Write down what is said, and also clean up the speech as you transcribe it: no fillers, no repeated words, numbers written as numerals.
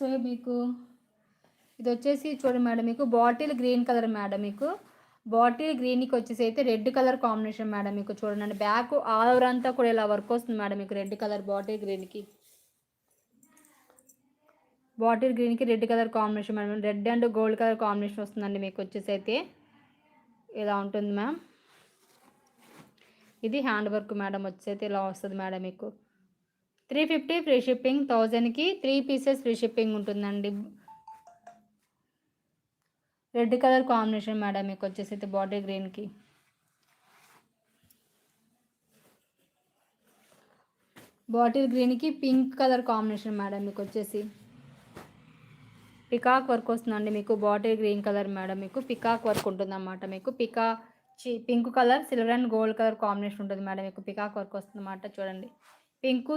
So మీకు ఇది వచ్చేసి చూడండి మేడం, మీకు బాటిల్ గ్రీన్ కలర్ మేడం. మీకు బాటిల్ గ్రీన్కి వచ్చేసి అయితే రెడ్ కలర్ కాంబినేషన్ మేడం. మీకు చూడండి బ్యాక్ ఆల్ ఓవర్ అంతా కూడా ఇలా వర్క్ వస్తుంది మేడం. మీకు రెడ్ కలర్ బాటిల్ గ్రీన్కి red colour combination madam. Red and gold colour combination వస్తుందండి. మీకు వచ్చేసి అయితే ఇలా ఉంటుంది మ్యామ్. ఇది హ్యాండ్ వర్క్ మేడం. వచ్చేసి ఇలా వస్తుంది మేడం. మీకు 350 ఫ్రీ షిప్పింగ్, 1000కి 3 పీసెస్ ఫ్రీ షిప్పింగ్ ఉంటుందండి. Red colour combination madam. మీకు వచ్చేసి అయితే బాటిల్ గ్రీన్కి పింక్ కలర్ కాంబినేషన్ మేడం. మీకు వచ్చేసి పికాక్ వర్క్ వస్తుందండి. మీకు బాటిల్ గ్రీన్ కలర్ మేడం. మీకు పికాక్ వర్క్ ఉంటుంది అన్నమాట. మీకు pink colour silver and gold colour combination ఉంటుంది మేడం. మీకు పికాక్ వర్క్ వస్తుంది అన్నమాట. చూడండి పింక్